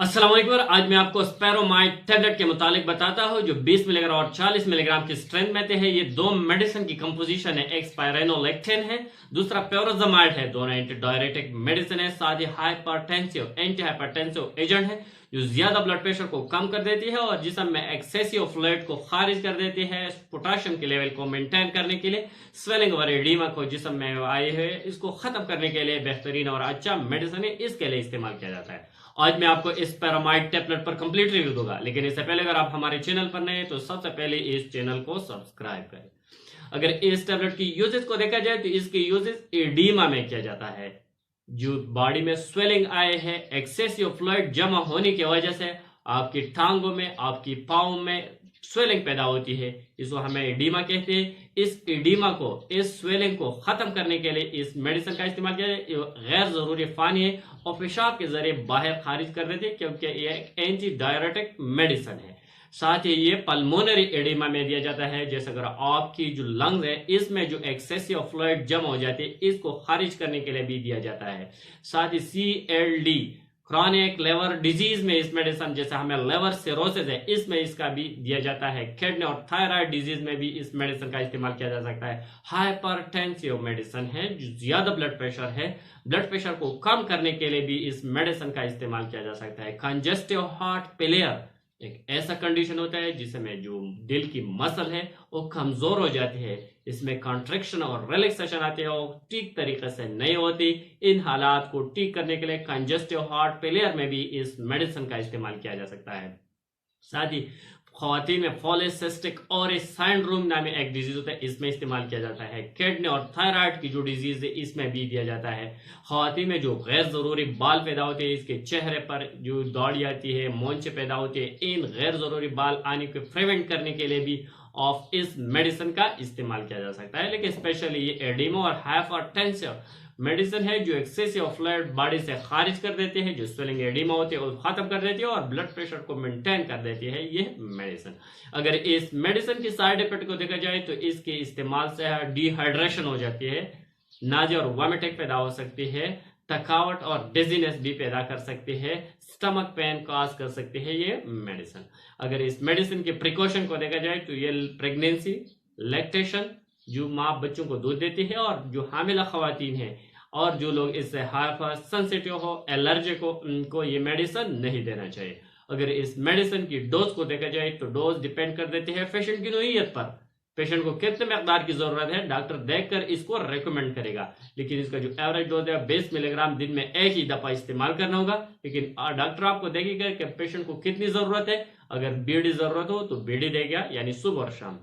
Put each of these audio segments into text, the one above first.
अस्सलाम वालेकुम। आज मैं आपको स्पेरोमाइड टैबलेट के मुतालिक बताता हूँ जो 20 मिलीग्राम और 40 मिलीग्राम की स्ट्रेंथ में है। ये दो मेडिसिन की कंपोजिशन है। एक स्पाइरेनोलेक्टिन है, दूसरा प्योरोजामाइड है। दोनों एंटी डायरेटिक मेडिसिन है, साथ ही हाइपरटेंसिव एंटी हाइपरटेंसिव एजेंट है जो ज्यादा ब्लड प्रेशर को कम कर देती है और जिसम में एक्सेसिव फ्लूइड को खारिज कर देती है। पोटाशियम के लेवल को मेंटेन करने के लिए, स्वेलिंग और एडिमा को जिसम में आए है इसको खत्म करने के लिए बेहतरीन और अच्छा मेडिसिन है, इसके लिए इस्तेमाल किया जाता है। आज मैं आपको इस पैरामाइड टैबलेट पर कंप्लीट रिव्यू दूंगा, लेकिन इससे पहले अगर आप हमारे चैनल पर नए हैं तो सबसे पहले इस चैनल को सब्सक्राइब करें। अगर इस टैबलेट की यूजेस को देखा जाए तो इसके यूजेस एडीमा में किया जाता है। जो बॉडी में स्वेलिंग आए है, एक्सेसिव फ्लूइड जमा होने की वजह से आपकी टांगों में, आपकी पाँव में स्वेलिंग पैदा होती है, इसको हमें एडीमा कहते हैं। इस एडीमा को, इस स्वेलिंग को खत्म करने के लिए इस मेडिसिन का इस्तेमाल किया जाए। गैर जरूरी पानी है और पेशाब के जरिए बाहर खारिज कर देते हैं क्योंकि ये एक एंटी डायरेटिक मेडिसिन है। साथ ही ये पल्मोनरी एडिमा में दिया जाता है। जैसे अगर आपकी जो लंग्स है इसमें जो एक्सेसिव फ्लूइड जमा हो जाती है इसको खारिज करने के लिए भी दिया जाता है। साथ ही CLD क्रॉनिक लिवर डिजीज में इस मेडिसिन, जैसे हमें लिवर सिरोसिस है इसमें इसका भी दिया जाता है। किडनी और थायराइड डिजीज में भी इस मेडिसिन का इस्तेमाल किया जा सकता है। हाइपरटेंसिव मेडिसिन है, जो ज्यादा ब्लड प्रेशर है, ब्लड प्रेशर को कम करने के लिए भी इस मेडिसिन का इस्तेमाल किया जा सकता है। कंजेस्टिव हार्ट फेलियर एक ऐसा कंडीशन होता है जिसमें जो दिल की मसल है वो कमजोर हो जाती है, इसमें कॉन्ट्रैक्शन और रिलैक्सेशन आती है और ठीक तरीके से नहीं होती। इन हालात को ठीक करने के लिए कंजेस्टिव हार्ट फेलियर में भी इस मेडिसिन का इस्तेमाल किया जा सकता है। साथ ही खवातीन में पॉलीसिस्टिक ओवरी सिंड्रोम नामी एक डिजीज होता है, इसमें इस्तेमाल किया जाता है। किडनी और थायराइड की जो डिजीज है इसमें भी दिया जाता है। खवातीन में जो गैर जरूरी बाल पैदा होते हैं, इसके चेहरे पर जो दौड़ी आती है, मोंचे पैदा होते हैं, इन गैर जरूरी बाल आने को प्रिवेंट करने के लिए भी ऑफ इस मेडिसिन का इस्तेमाल किया जा सकता है। लेकिन स्पेशली ये एडिमा और हाइपरटेंसिव मेडिसिन है जो एक्सेसिव फ्लूइड बॉडी से खारिज कर देते हैं, जो स्वेलिंग एडिमा होती है वो खत्म कर देती है और ब्लड प्रेशर को मेंटेन कर देती है ये मेडिसिन। अगर इस मेडिसिन की साइड इफेक्ट को देखा जाए तो इसके इस्तेमाल से डिहाइड्रेशन हो जाती है, नाज़िया और वॉमिटिंग पैदा हो सकती है, थकावट और डिजीनेस भी पैदा कर सकती है, स्टमक पेन कॉज कर सकती है ये मेडिसिन। अगर इस मेडिसिन के प्रिकॉशन को देखा जाए तो ये प्रेगनेंसी, लैक्टेशन, जो माँ बच्चों को दूध देती है और जो हामिला खवातीन है और जो लोग इससे हाइपर सेंसिटिव हो, एलर्जिक हो, उनको ये मेडिसिन नहीं देना चाहिए। अगर इस मेडिसिन की डोज को देखा जाए तो डोज डिपेंड कर देती है पेशेंट की नोयत पर। पेशेंट को कितने मकदार की जरूरत है डॉक्टर देखकर इसको रेकमेंड करेगा, लेकिन इसका जो एवरेज डोज है 20 मिलीग्राम दिन में एक ही दफा इस्तेमाल करना होगा। लेकिन डॉक्टर आपको देखेगा कि पेशेंट को कितनी जरूरत है। अगर बीडी जरूरत हो तो बीडी देगा, यानी सुबह और शाम।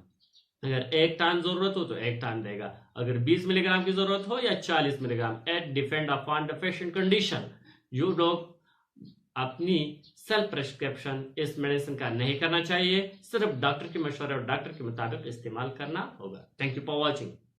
अगर एक टान जरूरत हो तो एक टान देगा। अगर 20 मिलीग्राम की जरूरत हो या 40 milligram, it depend upon the patient condition. जो लोग अपनी सेल्फ प्रिस्क्रिप्शन इस मेडिसिन का नहीं करना चाहिए, सिर्फ डॉक्टर के मशवरे और डॉक्टर के मुताबिक इस्तेमाल करना होगा। Thank you for watching.